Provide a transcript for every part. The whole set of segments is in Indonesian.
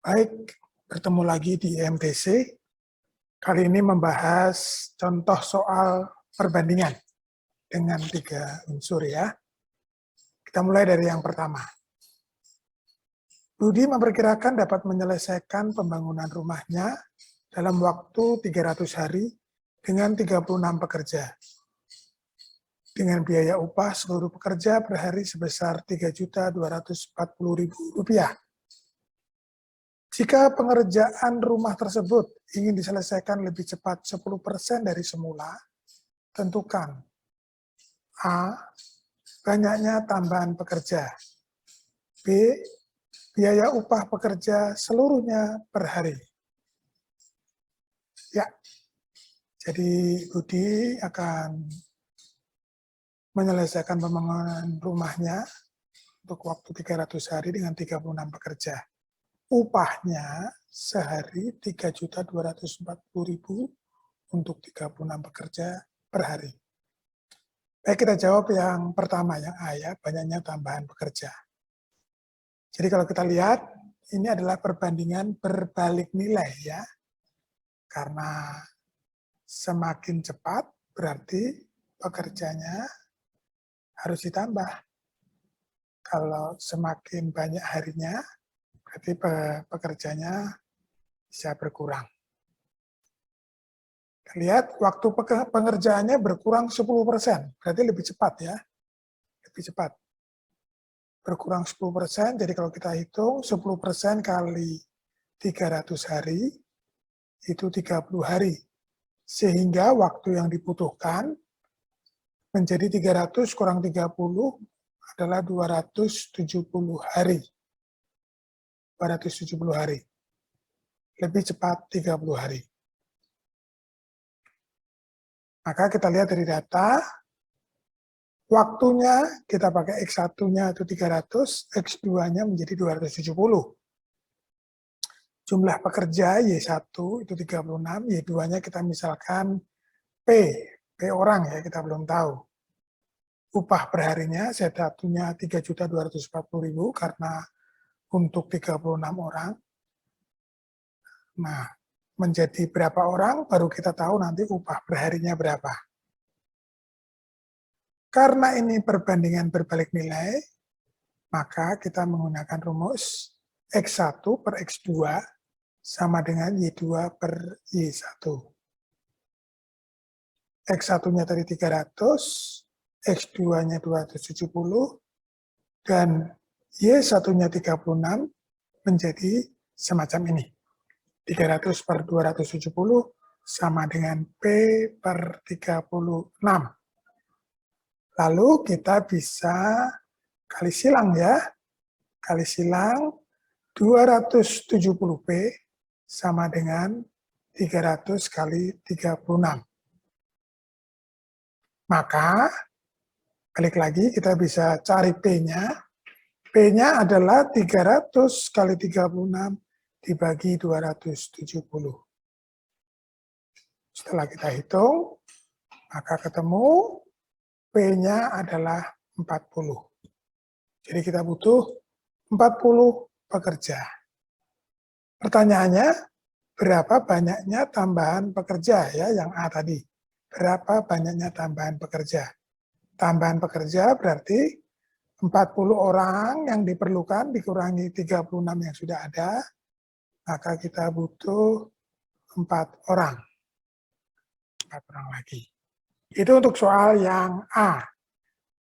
Baik, bertemu lagi di EMTC. Kali ini membahas contoh soal perbandingan dengan 3 unsur ya. Kita mulai dari yang pertama. Budi memperkirakan dapat menyelesaikan pembangunan rumahnya dalam waktu 300 hari dengan 36 pekerja. Dengan biaya upah seluruh pekerja per hari sebesar Rp3.240.000. Jika pengerjaan rumah tersebut ingin diselesaikan lebih cepat 10% dari semula, tentukan A. Banyaknya tambahan pekerja. B. Biaya upah pekerja seluruhnya per hari. Ya, jadi Budi akan menyelesaikan pembangunan rumahnya untuk waktu 300 hari dengan 36 pekerja. Upahnya sehari Rp3.240.000 untuk 36 pekerja per hari. Baik, kita jawab yang pertama, yang A ya, banyaknya tambahan pekerja. Jadi kalau kita lihat, ini adalah perbandingan berbalik nilai ya. Karena semakin cepat berarti pekerjanya harus ditambah. Kalau semakin banyak harinya, berarti pekerjanya bisa berkurang. Lihat, waktu pengerjaannya berkurang 10%, berarti lebih cepat ya. Lebih cepat. Berkurang 10%, jadi kalau kita hitung 10% kali 300 hari, itu 30 hari. Sehingga waktu yang dibutuhkan menjadi 300 kurang 30 adalah 270 hari. 270 hari. Lebih cepat 30 hari. Maka kita lihat dari data, waktunya kita pakai X1-nya itu 300, X2-nya menjadi 270. Jumlah pekerja Y1 itu 36, Y2-nya kita misalkan P orang ya, kita belum tahu. Upah per harinya, Z1-nya 3.240.000 karena untuk 36 orang. Nah, menjadi berapa orang, baru kita tahu nanti upah per harinya berapa. Karena ini perbandingan berbalik nilai, maka kita menggunakan rumus X1 per X2 sama dengan Y2 per Y1. X1-nya tadi 300, X2-nya 270, dan Y1-nya 36 menjadi semacam ini. 300 per 270 sama dengan P per 36. Lalu kita bisa kali silang ya. Kali silang 270P sama dengan 300 kali 36. Maka, balik lagi kita bisa cari P-nya. P-nya adalah 300 kali 36 dibagi 270. Setelah kita hitung, maka ketemu P-nya adalah 40. Jadi kita butuh 40 pekerja. Pertanyaannya, berapa banyaknya tambahan pekerja ya yang A tadi? Berapa banyaknya tambahan pekerja? Tambahan pekerja berarti 40 orang yang diperlukan dikurangi 36 yang sudah ada, maka kita butuh 4 orang. 4 orang lagi. Itu untuk soal yang A.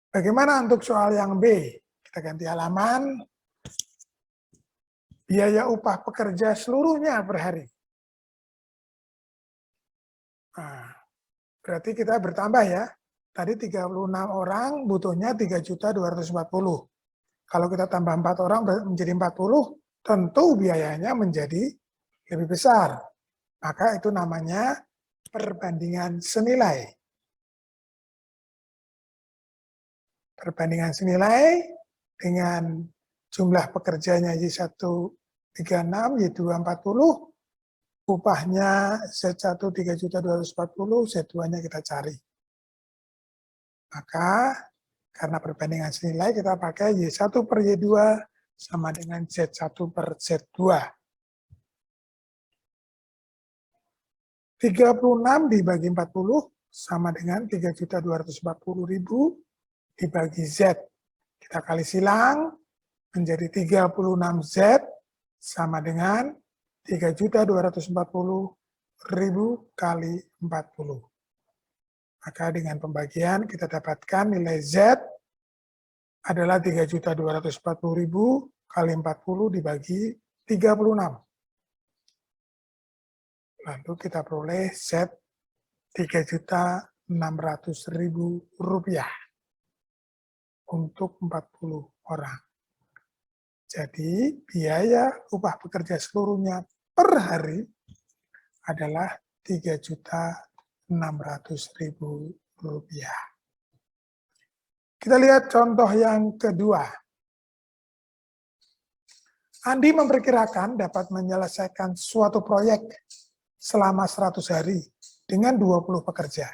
Bagaimana untuk soal yang B? Kita ganti halaman. Biaya upah pekerja seluruhnya per hari. Nah, berarti kita bertambah ya. Tadi 36 orang butuhnya 3.240. Kalau kita tambah 4 orang menjadi 40, tentu biayanya menjadi lebih besar. Maka itu namanya perbandingan senilai. Perbandingan senilai dengan jumlah pekerjanya Y136, Y240, upahnya Z1 3.240, Z2-nya kita cari. Maka karena perbandingan senilai kita pakai Y1 per Y2 sama dengan Z1 per Z2. 36 dibagi 40 sama dengan 3.240.000 dibagi Z. Kita kali silang menjadi 36Z sama dengan 3.240.000 kali 40. Maka dengan pembagian kita dapatkan nilai Z adalah 3.240.000 kali 40 dibagi 36. Lalu kita peroleh Z 3.600.000 rupiah untuk 40 orang. Jadi biaya upah pekerja seluruhnya per hari adalah 3.600.000 rupiah. Kita lihat contoh yang kedua. Andi memperkirakan dapat menyelesaikan suatu proyek selama 100 hari dengan 20 pekerja.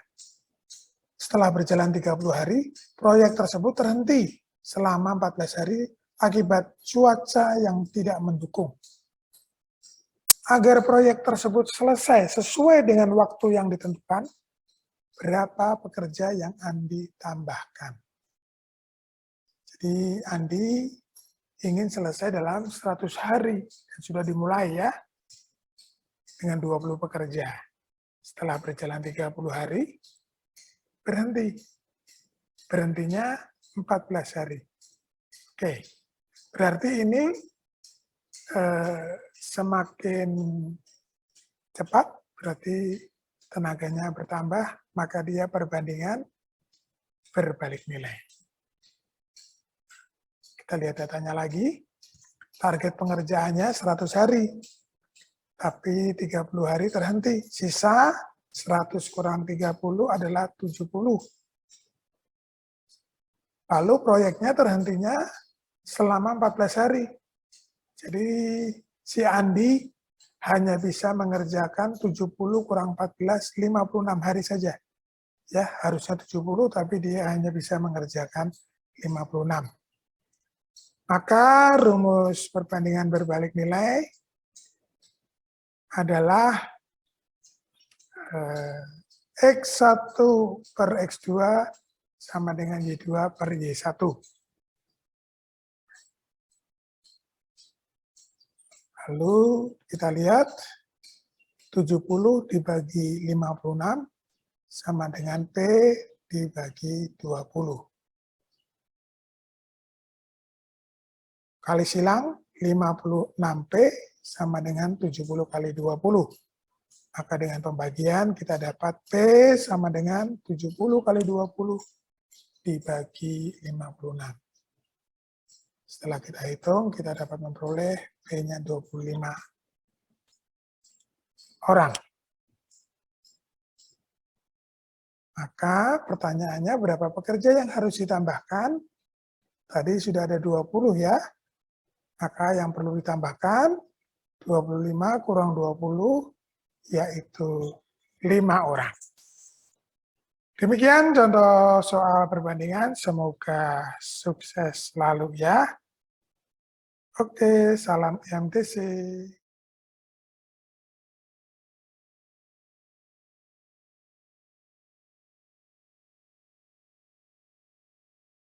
Setelah berjalan 30 hari, proyek tersebut terhenti selama 14 hari akibat cuaca yang tidak mendukung. Agar proyek tersebut selesai sesuai dengan waktu yang ditentukan, berapa pekerja yang Andi tambahkan? Jadi Andi ingin selesai dalam 100 hari, dan sudah dimulai ya, dengan 20 pekerja. Setelah berjalan 30 hari, berhenti. Berhentinya 14 hari. Oke, berarti ini semakin cepat, berarti tenaganya bertambah, maka dia perbandingan berbalik nilai. Kita lihat datanya lagi. Target pengerjaannya 100 hari, tapi 30 hari terhenti. Sisa 100 kurang 30 adalah 70. Lalu proyeknya terhentinya selama 14 hari. Jadi si Andi hanya bisa mengerjakan 70 kurang 14, 56 hari saja. Ya, harusnya 70, tapi dia hanya bisa mengerjakan 56. Maka rumus perbandingan berbalik nilai adalah X1 per X2 sama dengan Y2 per Y1. Lalu kita lihat 70 dibagi 56 sama dengan P dibagi 20. Kali silang 56P sama dengan 70 kali 20. Maka dengan pembagian kita dapat P sama dengan 70 kali 20 dibagi 56. Setelah kita hitung, kita dapat memperoleh P-nya 25 orang. Maka pertanyaannya berapa pekerja yang harus ditambahkan? Tadi sudah ada 20 ya. Maka yang perlu ditambahkan 25 kurang 20 yaitu 5 orang. Demikian contoh soal perbandingan. Semoga sukses selalu ya. Oke, salam MTC.